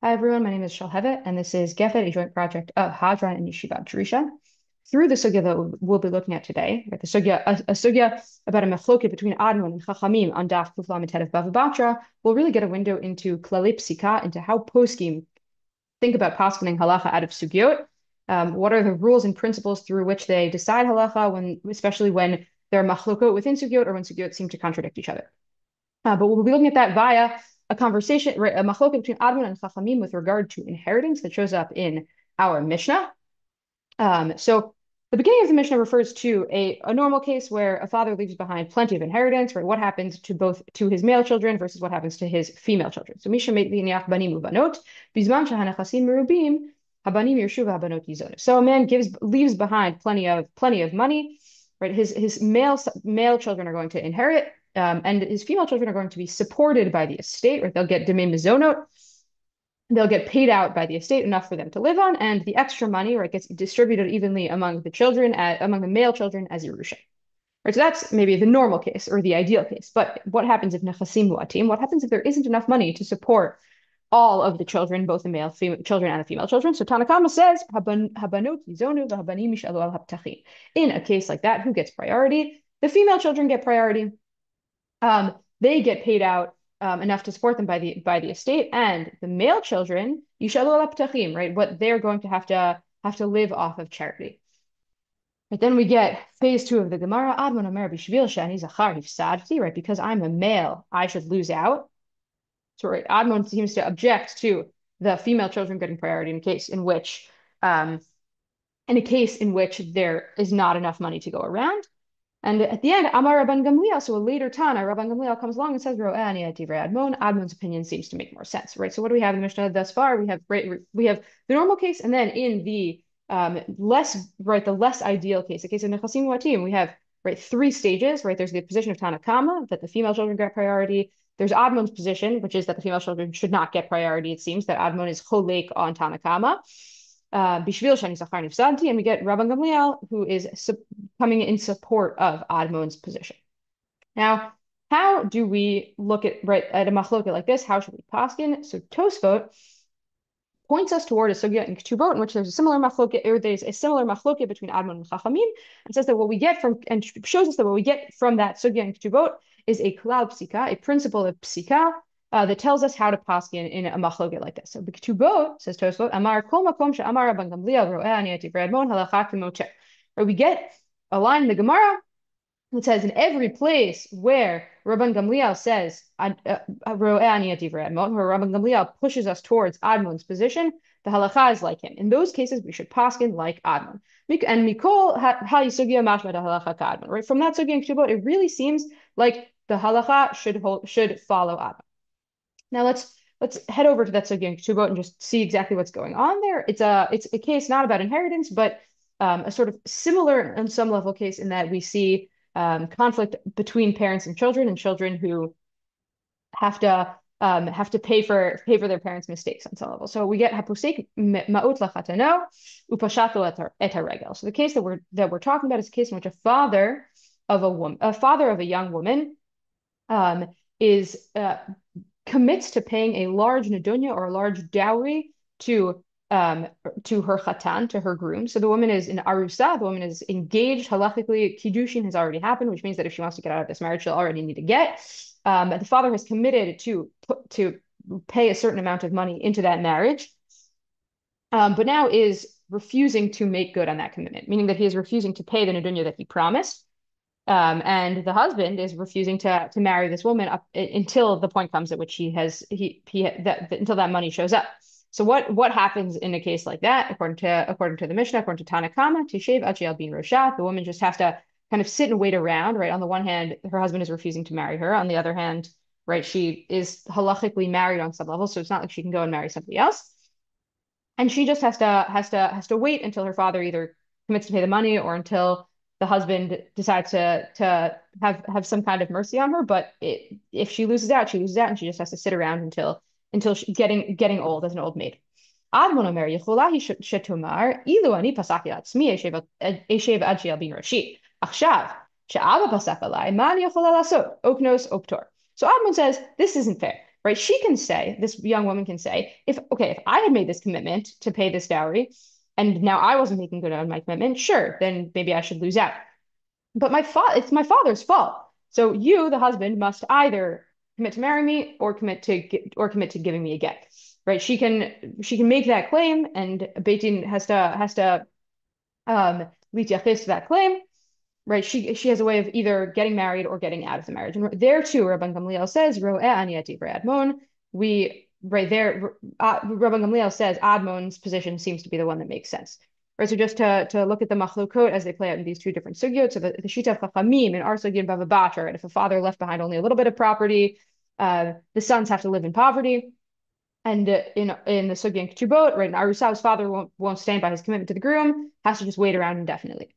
Hi everyone, my name is Shalhevet, and this is Gefet, a joint project of Hadran and Yeshivat Drisha. Through the sugya that we'll be looking at today, right, a sugya about a machloket between Admon and Chachamim on Daf Kuf Lamed of Bava Batra, we'll really get a window into klali pesikah, into how poskim think about poskening halacha out of sugyot. What are the rules and principles through which they decide halacha, especially when there are machlokot within sugyot or when sugyot seem to contradict each other. But we'll be looking at that via a conversation, right, a machloket between Admon and Chachamim with regard to inheritance that shows up in our Mishnah. So the beginning of the Mishnah refers to a normal case where a father leaves behind plenty of inheritance, right? What happens to his male children versus what happens to his female children. So Misha Meitlinyach Banim Ubanot, Bizman Shahanachasim Merubim, Habanim Yershuv Habanot Yizon. So a man leaves behind plenty of money, right? His male children are going to inherit, and his female children are going to be supported by the estate, right? They'll get demei mizonot. They'll get paid out by the estate enough for them to live on, and the extra money, right, gets distributed evenly among among the male children as Yerusha. Right, so that's maybe the normal case or the ideal case. But what happens if nechasim muatim? What happens if there isn't enough money to support all of the children, both the male children and the female children? So Tanakama says, habanot yizonu v'habanim yishalu al haptachim. In a case like that, who gets priority? The female children get priority. They get paid out enough to support them by the estate, and the male children, yishalu al haptachim, right? What they're going to have to live off of charity. But then we get phase two of the Gemara, Admon Omer b'shvil shani zachar hifsadti, right? Because I'm a male, I should lose out. So right, Admon seems to object to the female children getting priority um, in a case in which there is not enough money to go around. And at the end, Amar Rabban Gamliel, so a later Tana, Rabban Gamliel comes along and says, רואה אני את דברי Admon. Admon's opinion seems to make more sense, right? So what do we have in the Mishnah thus far? We have the normal case, and then in the the less ideal case, the case of Nechasim Watim, we have three stages, right? There's the position of Tanakama, that the female children get priority. There's Admon's position, which is that the female children should not get priority. It seems that Admon is cholek on Tanakama. Bishvil shani zachar nifsadti, and we get Rabban Gamliel, who is coming in support of Admon's position. Now, how do we look at a machloket like this? How should we poskin? So Tosfot points us toward a sugya in Ketubot, in which there's a similar machloket between Admon and Chachamim, and says that what we get from, and shows us that what we get from that sugya in Ketubot is a klal pesikah, a principle of pesikah, that tells us how to poskin in a machloket like this. So Ketubot, says Tosfot, Amar kol makom she'amar Rabban Gamliel ro'eh ani et divrei Admon halacha k'moteh. Or we get a line in the Gemara that says in every place where Rabban Gamliel says, where Rabban Gamliel pushes us towards Admon's position, the halacha is like him. In those cases, we should poskin like Admon. And Mikol sugya mashma da halacha ka Admon. Right from that sugya in Ketubot, it really seems like the halacha should follow Admon. Now let's head over to that sugya in Ketubot and just see exactly what's going on there. It's a case not about inheritance, but a sort of similar on some level case in that we see conflict between parents and children who have to pay for their parents' mistakes on some level. So we get hapusek ma'ut lachatano upashato et haregel. So the case that we're talking about is a case in which a father of a young woman is commits to paying a large nedunya or a large dowry to her chatan, to her groom. So the woman is in arusa, the woman is engaged halachically. Kiddushin has already happened, which means that if she wants to get out of this marriage, she'll already need to get. The father has committed to pay a certain amount of money into that marriage, but now is refusing to make good on that commitment, meaning that he is refusing to pay the nedunya that he promised. And the husband is refusing to marry this woman up until the point comes at which until that money shows up. So what happens in a case like that, according to the Mishnah, according to Tanakama, Tishev Achiel bin Roshat, the woman just has to kind of sit and wait around, right? On the one hand, her husband is refusing to marry her. On the other hand, right, she is halachically married on some level, so it's not like she can go and marry somebody else. And she just has to wait until her father either commits to pay the money or until the husband decides to have some kind of mercy on her. But if she loses out, and she just has to sit around until getting old as an old maid. Admon Omer יכולה היא שתאמר אילו אני פסקתי לעצמי אשב עד שילבין ראשי. עכשיו שאבא פסק עליי, מה אני יכולה לעשות? Oknos optor. So Admon says, this isn't fair. right? This young woman can say, if I had made this commitment to pay this dowry, and now I wasn't making good on my commitment, sure, then maybe I should lose out. But it's my father's fault. So you, the husband, must either commit to marry me or commit to giving me a get. Right? She can make that claim, and Beit Din has to litiachis to that claim. Right? She has a way of either getting married or getting out of the marriage. And there too, Rabban Gamliel says, רואה אני את דברי Admon. Right there, Rabban Gamliel says Admon's position seems to be the one that makes sense. Right, so just to look at the machlokot as they play out in these two different sugyot. So the shita of Chachamim in our sugya in Bava Batra, right? If a father left behind only a little bit of property, the sons have to live in poverty. And in the sugya in Ketubot, right, an Arusa's father won't stand by his commitment to the groom, has to just wait around indefinitely.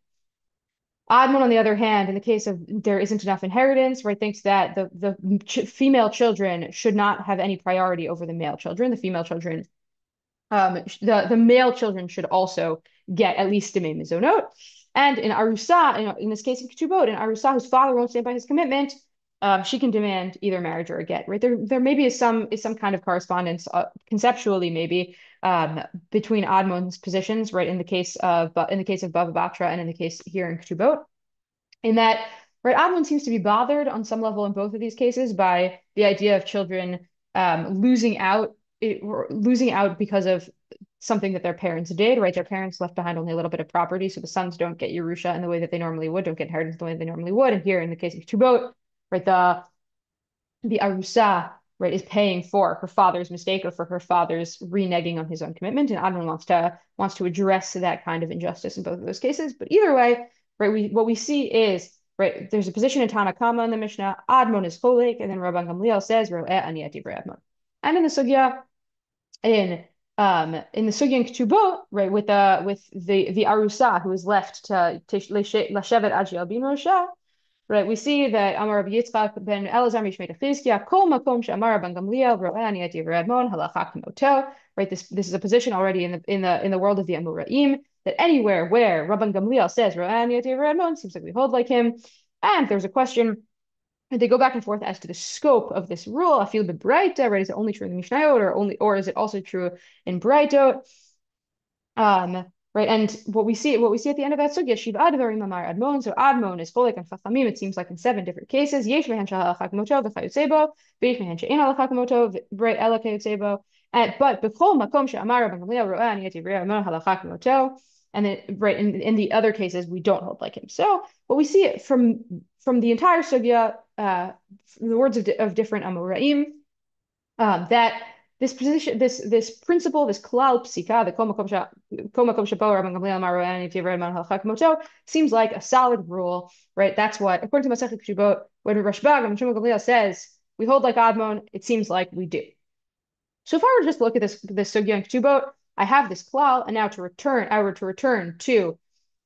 Admon, on the other hand, in the case of there isn't enough inheritance, right, thinks that the female children should not have any priority over the male children. The female children, the male children should also get at least dimei mizonot. And in Arusa, in this case in Ketubot, in Arusa whose father won't stand by his commitment, she can demand either marriage or a get. Right there maybe is some kind of correspondence conceptually maybe between Admon's positions, right, in the case of Bava Batra and in the case here in Ketubot, in that right Admon seems to be bothered on some level in both of these cases by the idea of children losing out because of something that their parents did, right? Their parents left behind only a little bit of property, so the sons don't get Yerusha in the way that they normally would, don't get inheritance the way they normally would. And here in the case of Ketubot, right, the Arusa, right, is paying for her father's mistake or for her father's reneging on his own commitment, and Admon wants to address that kind of injustice in both of those cases. But either way, right, what we see is right, there's a position in Tanakama in the Mishnah, Admon is cholek, and then Rabban Gamliel says, Ro'eh ani et divrei Admon. And in the sugya in sugya in Ketubot, right, with the Arusa who is left to Lashevet Ajiyal bin Rosha, right, we see that Amar Rabbi Yitzchak ben Elazar Mishmei Chizkiya Kol Makom She'amar Rabban Gamliel Ro'eh ani et divrei Admon halacha k'moto. Right, this is a position already in the world of the Amoraim, that anywhere where Rabban Gamliel says Ro'eh ani et divrei Admon, seems like we hold like him. And there's a question. They go back and forth as to the scope of this rule. I feel b'braita, right? Is it only true in the Mishnayot, or is it also true in Braitot? Right, and what we see at the end of that sugya, Shiva Advarim Amar Admon. So Admon is cholek and Chachamim. It seems like in 7 different cases. Yesh mehen shehalacha k'moto v'chayotzebo, v'yesh mehen she'ein halacha k'moto v'rei ela kayotzebo. But b'chol makom she'amar Rabban Gamliel ro'eh ani et divrei Admon halacha k'moto. And then, right, in the other cases, we don't hold like him. So what we see from the entire sugya, the words of different Amoraim, that this position, this principle, this klal pesikah, the kol makom shebo Rabban Gamliel amar ro'eh ani et divrei Admon halacha k'moto, seems like a solid rule, right? That's what, according to Masechet Ketubot, when Rashbag and Rabban Gamliel says we hold like Admon, it seems like we do. So if I were to just look at this sugya in Ketubot, I have this klal, and now I were to return to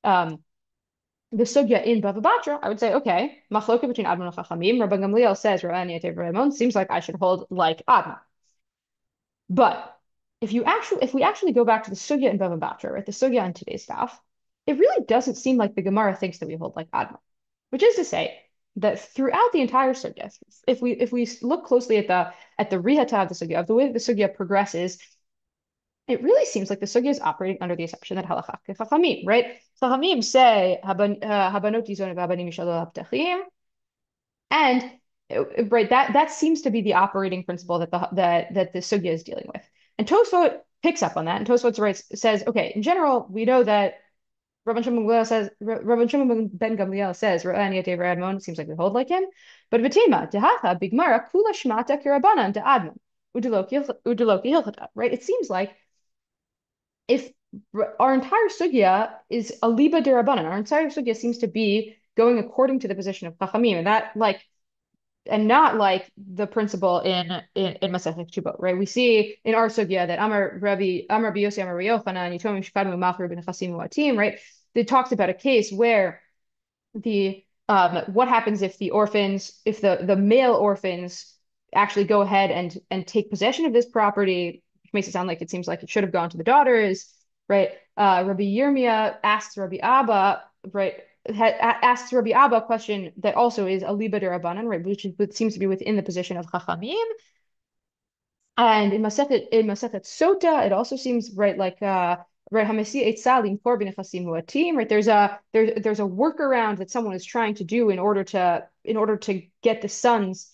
the sugya in Bava Batra, I would say, okay, machloka between Admon and Chachamim. Rabban Gamliel says ro'eh ani et divrei Admon, seems like I should hold like Admon. But if we actually go back to the sugya in Bava Batra, right, the sugya on today's staff, it really doesn't seem like the Gemara thinks that we hold like Admon, which is to say that throughout the entire sugya, if we look closely at the rihata of the sugya, of the way that the sugya progresses, it really seems like the sugya is operating under the assumption that halacha k'chachamim, right? Chachamim say habanot yizonu v'habanim yishalo haptachim, and right, that seems to be the operating principle that the sugya is dealing with. And Tosfot picks up on that, and Tosfot says, okay, in general, we know that Rabban Shimon ben Gamliel says ro'eh ani et divrei Admon, seems like we hold like him, but b'tema dehacha bigmara kula shmata kirabanan to Admon udeloki hilchata, right? It seems like if our entire sugya is a liba derabanan, our entire sugya seems to be going according to the position of Chachamim, and not like the principle in Masechet Ketubot, right? We see in our sugya that Amar Rabbi Yossi Amar Rabbi Yochanan Yitomim Shekadmu Machir ben Chasim Uatim, right? They talked about a case where what happens if the male orphans actually go ahead and take possession of this property, which makes it sound like it seems like it should have gone to the daughters, right? Rabbi Yirmiyah asks Rabbi Abba, right? Asks Rabbi Abba a question that also is a liba derabanan, right, which seems to be within the position of Chachamim. And in Masechet Sota, it also seems right like right Hamasi Eitzah Limkor b'nechasim huatim, right? There's a workaround that someone is trying to do in order to get the sons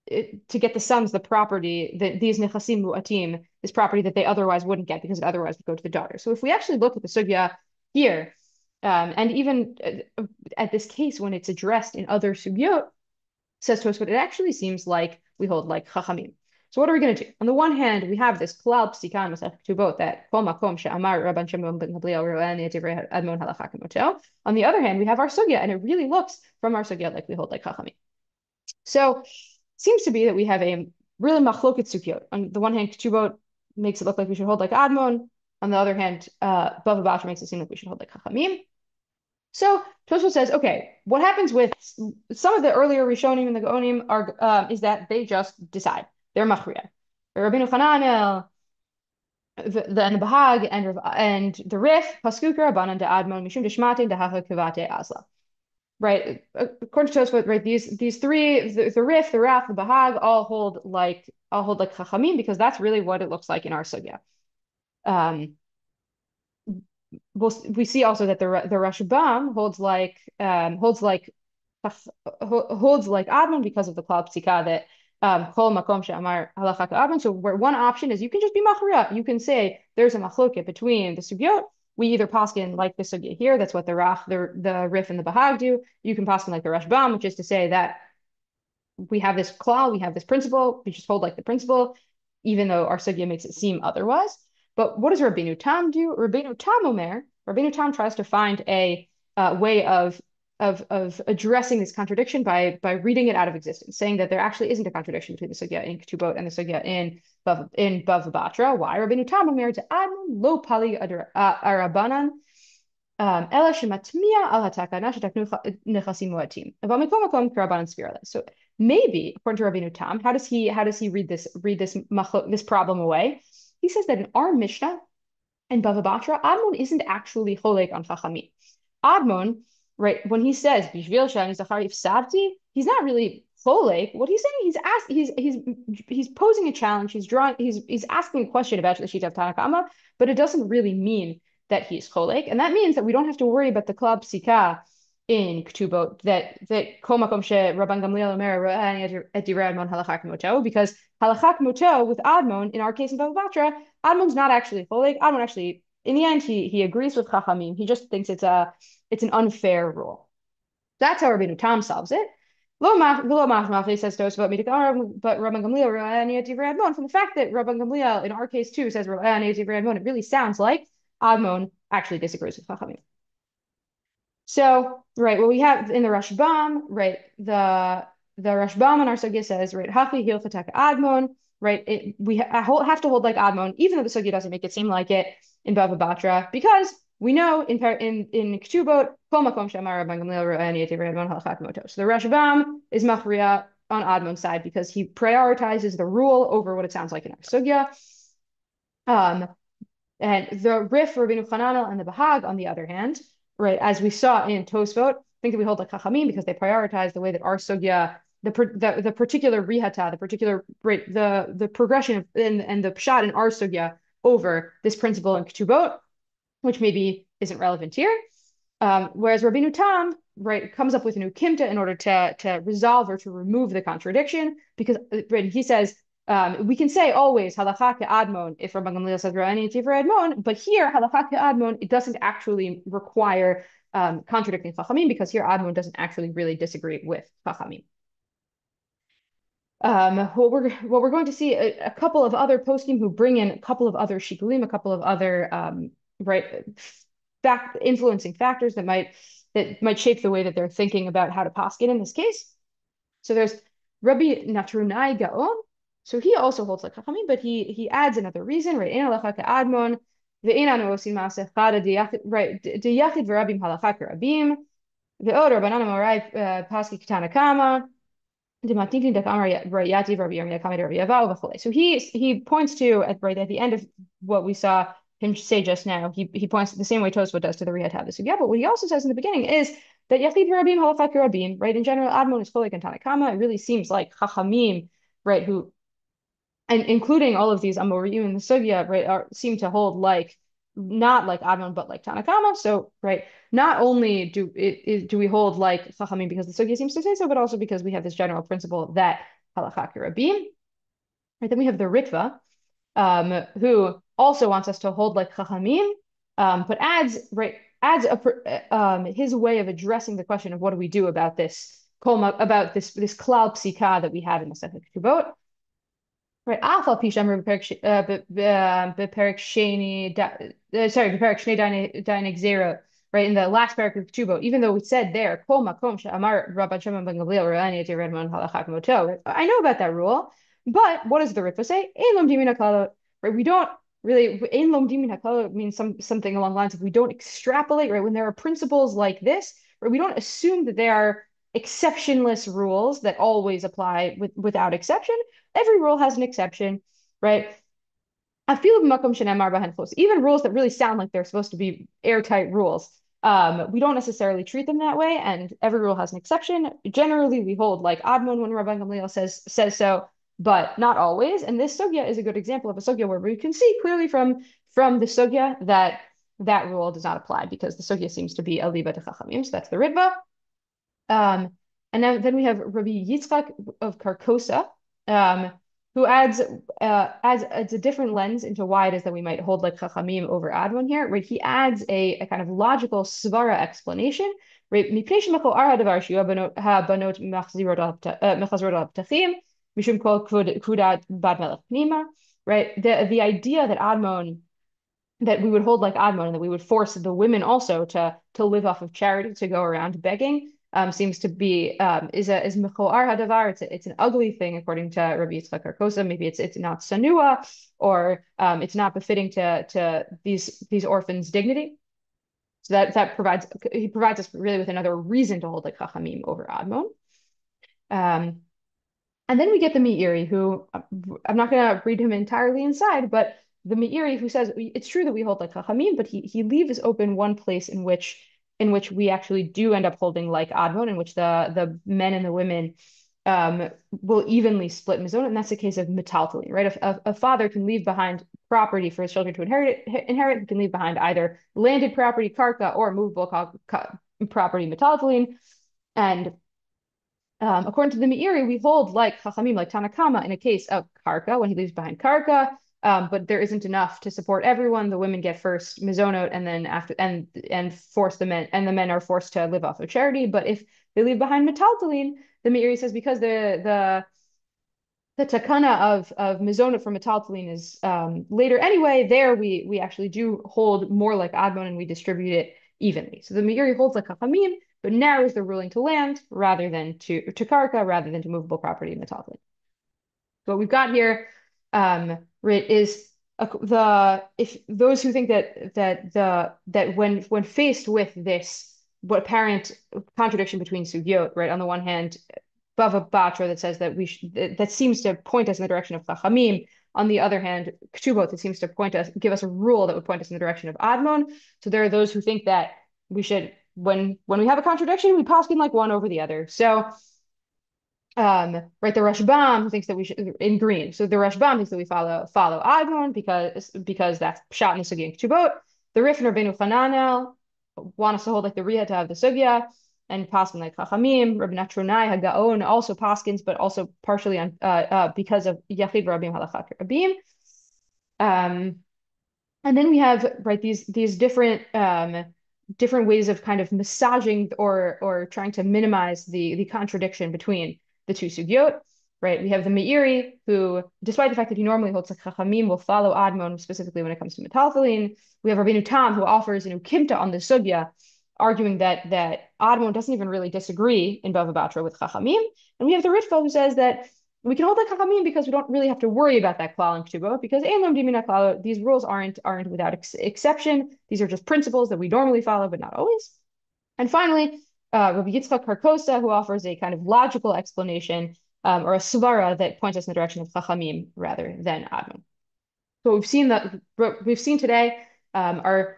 the property that these nechasim mu'atim, this property that they otherwise wouldn't get because it otherwise would go to the daughter. So if we actually look at the sugya here, and even at this case when it's addressed in other sugyot, says Tosfot, it actually seems like we hold like chachamim. So what are we going to do? On the one hand, we have this klal pesikah Masechet Ketubot that kol makom she'amar Rabban Shimon ben Gamliel ro'eh divray Admon halacha kemotel. On the other hand, we have our sugya, and it really looks from our sugya like we hold like chachamim. So seems to be that we have a really machloket sugyot. On the one hand, Ketubot makes it look like we should hold like Admon. On the other hand, Bava Batra makes it seem like we should hold like chachamim. So Tosfot says, okay, what happens with some of the earlier Rishonim and the Gaonim is that they just decide. They're machriya. Rabbeinu Hananel, the Bahag, and the Rif, Paskukra, Rabbanan, de Admon, Mishum de Shmatin, de Hacha Kivate Asla. Right, according to Tosfot, right, these three, the Rif, the Raf, the Bahag, all hold like Chachamim because that's really what it looks like in our sugya. We see also that the Rashbam holds like Admon because of the klal pesikah that kol makom she'amar halacha Admon. So where one option is you can just be machriya. You can say there's a machloket between the sugyot. We either poskin like the sugya here, that's what the Rif and the Bahag do. You can poskin like the Rashbam, which is to say that we have this klal, we have this principle, we just hold like the principle, even though our sugya makes it seem otherwise. But what does Rabbeinu Tam do? Rabbeinu Tam tries to find a way of addressing this contradiction by reading it out of existence, saying that there actually isn't a contradiction between the sugya in Ketubot and the sugya in Bava Batra. Why? Rabbeinu Tam Omer to Admon lo pali arabanan ela shematmia al hatakana shetaknu nechasim muatim. About makom makom k'rabanan spirale. So maybe, according to Rabbeinu Tam, how does he read this problem away? He says that in our Mishnah and Bava Batra, Admon isn't actually cholek on Chachamim. Admon, right, when he says Bishvil shani zachar ifsavti, he's not really cholek. What he's saying, he's posing a challenge. He's asking a question about the Shita of Tanakama, but it doesn't really mean that he's cholek, and that means that we don't have to worry about the klal pesikah in Ketubot that kol makom she Rabban Gamliel omer et divrei Admon halacha k'moto, because halacha k'moto with Admon in our case in Bava Batra, Admon's not actually cholek. Admon actually, in the end, he agrees with Chachamim. He just thinks it's an unfair rule. That's how Rabbeinu Tam solves it. Lo machmach says Tosfot but Rabban Gamliel ro'eh et divrei Admon, from the fact that Rabban Gamliel in our case too says ro'eh et divrei Admon, it really sounds like Admon actually disagrees with Chachamim. So, right, what we have in the Rashbam, right, the Rashbam in our sugya says, right, Hachi hilchatak Admon, right, we have to hold like Admon, even though the sugya doesn't make it seem like it in Bava Batra, because we know in Ketubot, kol makom she'amar Rabban Gamliel ro'eh et divrei Admon halacha k'moto. So the Rashbam is machriya on Admon's side because he prioritizes the rule over what it sounds like in our sugya. And the Rif, Rabbeinu Hananel, and the Bahag, on the other hand, right, as we saw in Tosfot, think that we hold like Chachamim because they prioritize the way that our sugya, the particular rihata, the particular right, the progression and the pshat in our sugya over this principle in Ketubot, which maybe isn't relevant here. Whereas Rabbeinu Tam, right, comes up with a new kimta in order to resolve or to remove the contradiction, because right, he says we can say always halacha Admon if Rabban Gamliel says ro'eh divrei Admon, but here halacha Admon, it doesn't actually require contradicting Chachamim because here Admon doesn't actually really disagree with Chachamim. What we're going to see a couple of other poskim who bring in a couple of other shikulim, a couple of other influencing factors that might shape the way that they're thinking about how to poskin in this case. So there's Rabbi Natrunai Gaon. So he also holds like Chachamim, but he adds another reason, right? Ein halacha ka'admon, ve'ein anu osim ma'aseh chada deyachid, right? Deyachid v'rabim halacha k'rabim, ve'od rabbanan amorai paski k'tana kama, dematnikin dak'amar rayati v'rabbi yirmiyah kamei rabbi yavau v'cholei. So he points to at the end of what we saw him say just now. He points the same way Tosfot does to the Riyat HaVasugya, but what he also says in the beginning is that yachid v'rabim halacha k'rabim, right? In general, Admon is cholei k'tana kama. It really seems like Chachamim, right, who and including all of these Amorim in the sugya, right, seem to hold like not like Admon but like Tanakama. So, right, not only do we hold like Chachamim because the sugya seems to say so, but also because we have this general principle that halakha rabim. Right, then we have the Ritva, who also wants us to hold like Chachamim, but adds his way of addressing the question of what do we do about this about this klal pesikah that we have in the Masechet Ketubot. Right, Afal Pisham Beperek Sheni, sorry, Beperek Sheni Dainik Zero, right, in the last paragraph of Ketubot, even though we said there, Kol Makom She'amar Rabban Shimon ben Gamliel Ra'ani Eti Redmon Halachak Moto. I know about that rule, but what does the Ritva say? Ein lomdim min haklal, right? We don't really, Ein lomdim min haklal means something along the lines of we don't extrapolate, right? When there are principles like this, right, we don't assume that they are exceptionless rules that always apply without exception. Every rule has an exception, right? Even rules that really sound like they're supposed to be airtight rules, we don't necessarily treat them that way, and every rule has an exception. Generally, we hold like Admon when Rabban Gamliel says so, but not always. And this sugya is a good example of a sugya where we can see clearly from the sugya that that rule does not apply because the sugya seems to be a liba de chachamim. So that's the Ritva. And then we have Rabbi Yitzchak of Karkosa, who adds a different lens into why it is that we might hold like Chachamim over Admon here, right? He adds a kind of logical svara explanation, right? Right? The idea that Admon that we would hold like Admon and that we would force the women also to live off of charity, to go around begging, seems to be is mechoar hadavar. It's an ugly thing according to Rabbi Yitzchak Karkosa. Maybe it's not sanua, or it's not befitting to these orphans' dignity. So that provides us really with another reason to hold like Chachamim over Admon. And then we get the Meiri, who I'm not going to read him entirely inside, but the Meiri who says it's true that we hold like Chachamim, but he leaves open one place in which we actually do end up holding like Admon, in which the men and the women will evenly split mizonot, and that's the case of metaltalin, right? A father can leave behind property for his children to inherit. He can leave behind either landed property, karka, or movable property, metaltalin, and according to the Meiri, we hold like Chachamim, like Tanakama, in a case of karka, when he leaves behind karka, but there isn't enough to support everyone. The women get first mizonot, and then after and force the men are forced to live off of charity. But if they leave behind metaltalin, the Meiri says because the takana of mizonot for metaltalin is later anyway, there we actually do hold more like Admon and we distribute it evenly. So the Meiri holds like Chachamim, but narrows the ruling to land rather than to karka, rather than to movable property in metaltalin. So what we've got here, is if those who think that when faced with this what apparent contradiction between sugyot, right? On the one hand, Bava Batra that says that that seems to point us in the direction of Chachamim. On the other hand, Ketubot that seems to give us a rule that would point us in the direction of Admon. So there are those who think that we should, when we have a contradiction, we poskim like one over the other. So, right, the Rashbam thinks that we should in green. So the Rashbam thinks that we follow Admon because that's pshat in the sugya and Ketubot. The Rif and Rabbeinu Chananel want us to hold like the Riyah to have the sugya, and paskin like Chachamim. Rabbi Natronai Hagaon also paskins, but also partially on because of Yachid Rabim Halachak Rabim. And then we have right these different ways of kind of massaging or trying to minimize the contradiction between the two sugyot. Right, we have the Meiri, who, despite the fact that he normally holds like Chachamim, will follow Admon specifically when it comes to metaltalin. We have Rabbeinu Tam, who offers an ukimta on the sugya, arguing that Admon doesn't even really disagree in Bava Batra with Chachamim. And we have the Ritva, who says that we can hold like Chachamim because we don't really have to worry about that klal and Ketubot, because these rules aren't without exception. These are just principles that we normally follow, but not always. And finally, Rabbi Yitzchak Karkosa, who offers a kind of logical explanation or a svara that points us in the direction of Chachamim rather than Admon. So we've seen today are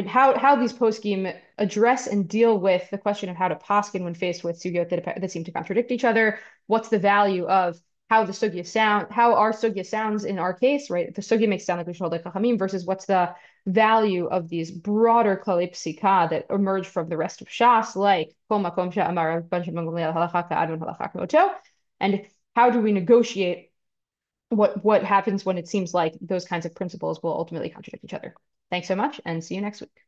how these poskim address and deal with the question of how to poskin when faced with sugyot that seem to contradict each other. What's the value of how the sugya sound, how our sugya sounds in our case, right? The sugya makes it sound like we should hold like chachamim versus what's the value of these broader klali pesikah that emerge from the rest of Shas, like kol makom she'amar bunch of halacha Admon halacha moto, and how do we negotiate what happens when it seems like those kinds of principles will ultimately contradict each other. Thanks so much, and see you next week.